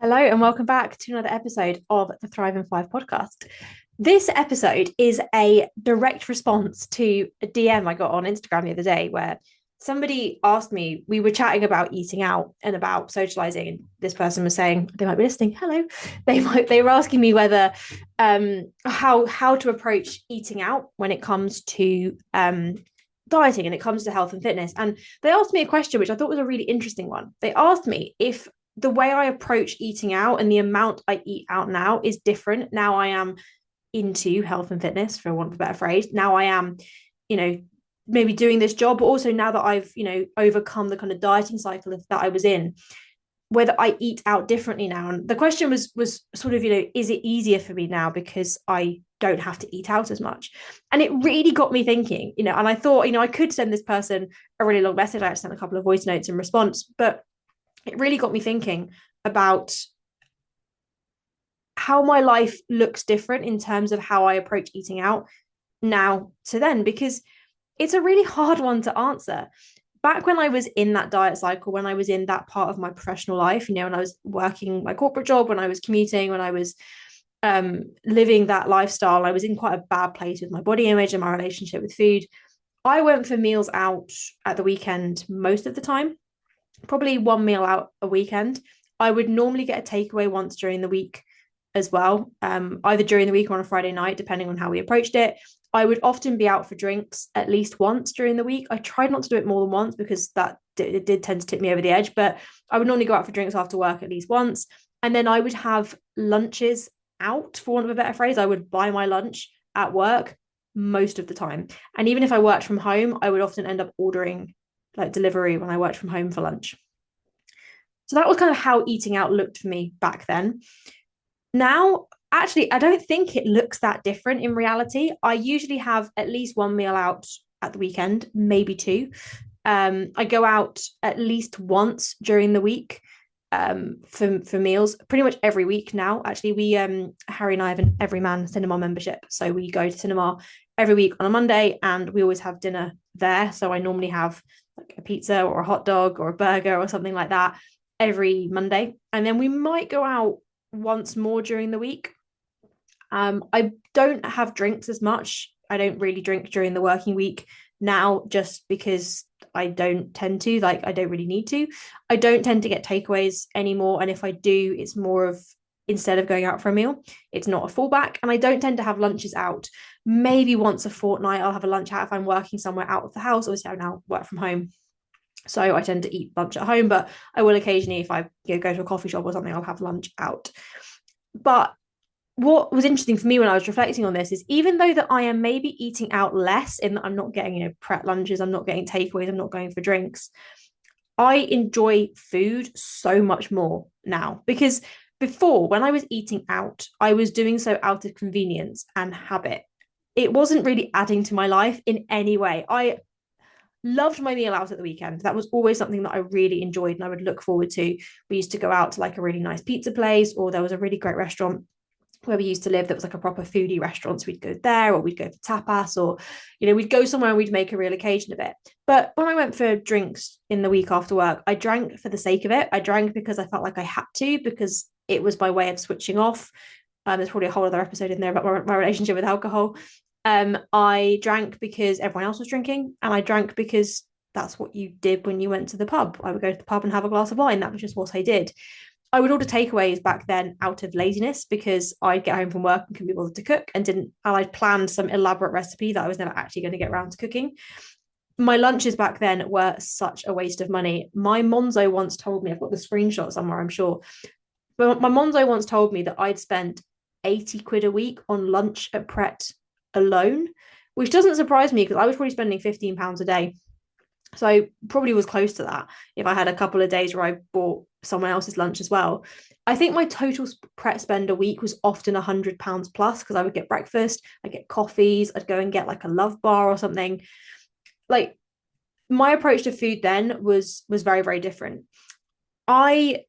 Hello and welcome back to another episode of the Thrive in Five podcast. This episode is a direct response to a DM I got on Instagram the other day where somebody asked me, we were chatting about eating out and about socializing, and this person was saying they might be listening. Hello. They were asking me whether how to approach eating out when it comes to dieting and it comes to health and fitness. And they asked me a question which I thought was a really interesting one. They asked me if the way I approach eating out and the amount I eat out now is different. Now I am into health and fitness, for want of a better phrase. Now I am, you know, maybe doing this job, but also now that I've, overcome the kind of dieting cycle that I was in, whether I eat out differently now. And the question was sort of, is it easier for me now because I don't have to eat out as much? And it really got me thinking, and I thought, I could send this person a really long message. I sent a couple of voice notes in response, but it really got me thinking about how my life looks different in terms of how I approach eating out now to then, because it's a really hard one to answer. Back when I was in that diet cycle, when I was in that part of my professional life, when I was working my corporate job, when I was commuting, when I was living that lifestyle, I was in quite a bad place with my body image and my relationship with food. I went for meals out at the weekend most of the time, probably one meal out a weekend. I would normally get a takeaway once during the week as well, either during the week or on a Friday night, depending on how we approached it. I would often be out for drinks at least once during the week. I tried not to do it more than once because it did tend to tip me over the edge, but I would normally go out for drinks after work at least once. And then I would have lunches out, for want of a better phrase. I would buy my lunch at work most of the time. And even if I worked from home, I would often end up ordering like delivery when I worked from home for lunch. So that was kind of how eating out looked for me back then. Now, actually, I don't think it looks that different in reality. I usually have at least one meal out at the weekend, maybe two. I go out at least once during the week for meals, pretty much every week now. Actually, we Harry and I have an Everyman cinema membership, so we go to cinema every week on a Monday, and we always have dinner there. So I normally have like a pizza or a hot dog or a burger or something like that every Monday, and then we might go out once more during the week. I don't have drinks as much. I don't really drink during the working week now, just because I don't tend to, like, I don't really need to. I don't tend to get takeaways anymore. And if I do, it's more of, instead of going out for a meal, it's not a fallback. And I don't tend to have lunches out. Maybe once a fortnight, I'll have a lunch out if I'm working somewhere out of the house. Obviously, I now work from home, so I tend to eat lunch at home, but I will occasionally, if I go to a coffee shop or something, I'll have lunch out. But what was interesting for me when I was reflecting on this is, even though that I am maybe eating out less in that I'm not getting, prep lunches, I'm not getting takeaways, I'm not going for drinks, I enjoy food so much more now. Because before, when I was eating out, I was doing so out of convenience and habit. It wasn't really adding to my life in any way. I loved my meal out at the weekend. That was always something that I really enjoyed and I would look forward to. We used to go out to like a really nice pizza place, or there was a really great restaurant where we used to live that was like a proper foodie restaurant. So we'd go there, or we'd go for tapas, or, we'd go somewhere and we'd make a real occasion of it. But when I went for drinks in the week after work, I drank for the sake of it. I drank because I felt like I had to, because it was my way of switching off. There's probably a whole other episode in there about my relationship with alcohol. I drank because everyone else was drinking, and I drank because that's what you did when you went to the pub. I would go to the pub and have a glass of wine. That was just what I did. I would order takeaways back then out of laziness, because I'd get home from work and couldn't be bothered to cook, and I'd planned some elaborate recipe that I was never actually going to get around to cooking. My lunches back then were such a waste of money. My Monzo once told me, I've got the screenshot somewhere, I'm sure, but my Monzo once told me that I'd spent 80 quid a week on lunch at Pret alone, which doesn't surprise me because I was probably spending £15 a day. So I probably was close to that if I had a couple of days where I bought someone else's lunch as well. I think my total Pret spend a week was often £100 plus, because I would get breakfast, I'd get coffees, I'd go and get like a Love Bar or something. Like, my approach to food then was very, very different. I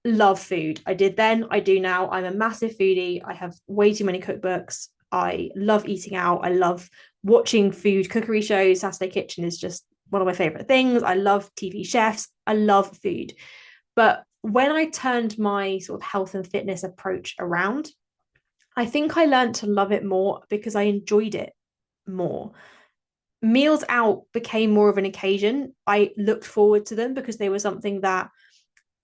love food. I did then, I do now. I'm a massive foodie. I have way too many cookbooks. I love eating out. I love watching food cookery shows. Saturday Kitchen is just one of my favorite things. I love TV chefs. I love food. But when I turned my sort of health and fitness approach around, I think I learned to love it more because I enjoyed it more. Meals out became more of an occasion. I looked forward to them because they were something that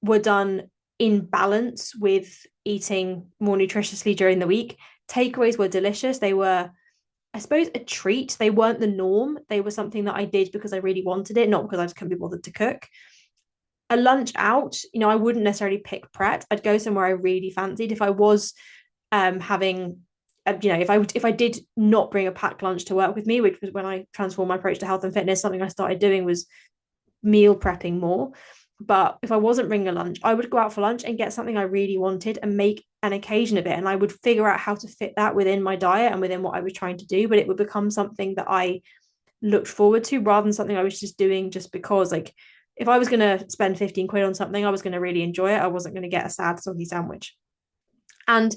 were done in balance with eating more nutritiously during the week. Takeaways were delicious. They were, I suppose, a treat. They weren't the norm. They were something that I did because I really wanted it, not because I just couldn't be bothered to cook. A lunch out, I wouldn't necessarily pick Pret. I'd go somewhere I really fancied. If I was having if I did not bring a packed lunch to work with me, which was when I transformed my approach to health and fitness, something I started doing was meal prepping more. But if I wasn't bringing a lunch, I would go out for lunch and get something I really wanted and make an occasion of it. And I would figure out how to fit that within my diet and within what I was trying to do. But it would become something that I looked forward to rather than something I was just doing just because, like, if I was going to spend 15 quid on something, I was going to really enjoy it. I wasn't going to get a sad, soggy sandwich. And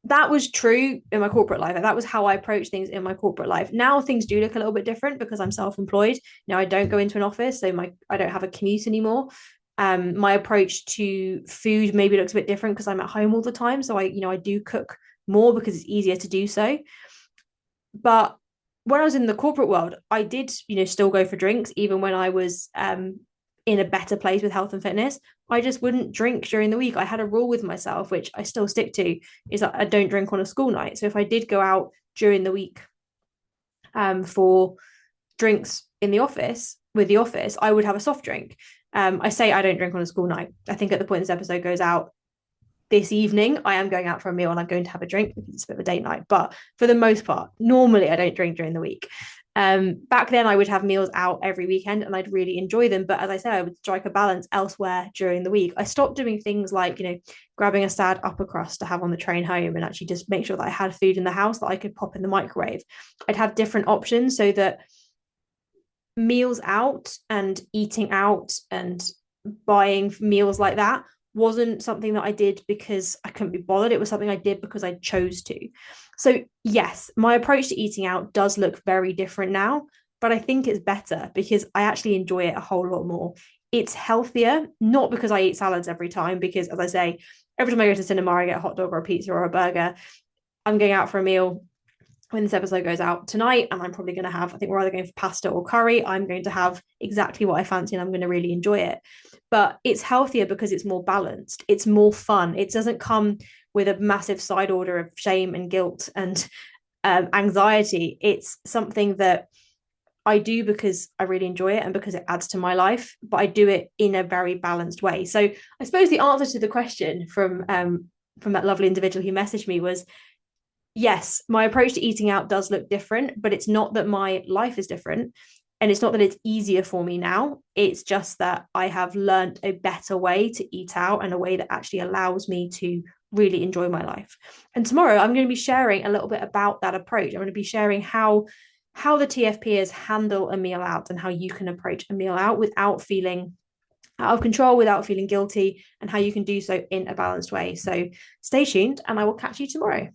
that was true in my corporate life. That was how I approach things in my corporate life. Now things do look a little bit different because I'm self-employed. Now I don't go into an office, so I don't have a commute anymore. My approach to food maybe looks a bit different because I'm at home all the time. So I do cook more because it's easier to do so. But when I was in the corporate world, I did, still go for drinks, even when I was in a better place with health and fitness. I just wouldn't drink during the week. I had a rule with myself, which I still stick to, is that I don't drink on a school night. So if I did go out during the week for drinks in the office with the office, I would have a soft drink. I say I don't drink on a school night. I think at the point this episode goes out, this evening I am going out for a meal and I'm going to have a drink because it's a bit of a date night. But for the most part, normally I don't drink during the week. Back then I would have meals out every weekend and I'd really enjoy them. But as I said, I would strike a balance elsewhere during the week. I stopped doing things like, grabbing a sad upper crust to have on the train home and actually just make sure that I had food in the house that I could pop in the microwave. I'd have different options so that meals out and eating out and buying meals like that wasn't something that I did because I couldn't be bothered. It was something I did because I chose to. So, yes, my approach to eating out does look very different now, but I think it's better because I actually enjoy it a whole lot more. It's healthier, not because I eat salads every time, because as I say, every time I go to cinema, I get a hot dog or a pizza or a burger. I'm going out for a meal when this episode goes out tonight, and I'm probably going to have, I think we're either going for pasta or curry. I'm going to have exactly what I fancy and I'm going to really enjoy it. But it's healthier because it's more balanced. It's more fun. It doesn't come with a massive side order of shame and guilt and anxiety. It's something that I do because I really enjoy it and because it adds to my life, but I do it in a very balanced way. So I suppose the answer to the question from that lovely individual who messaged me was, yes, my approach to eating out does look different, but it's not that my life is different. And it's not that it's easier for me now. It's just that I have learned a better way to eat out and a way that actually allows me to really enjoy my life. And tomorrow I'm going to be sharing a little bit about that approach. I'm going to be sharing how the TFPers handle a meal out and how you can approach a meal out without feeling out of control, without feeling guilty, and how you can do so in a balanced way. So stay tuned and I will catch you tomorrow.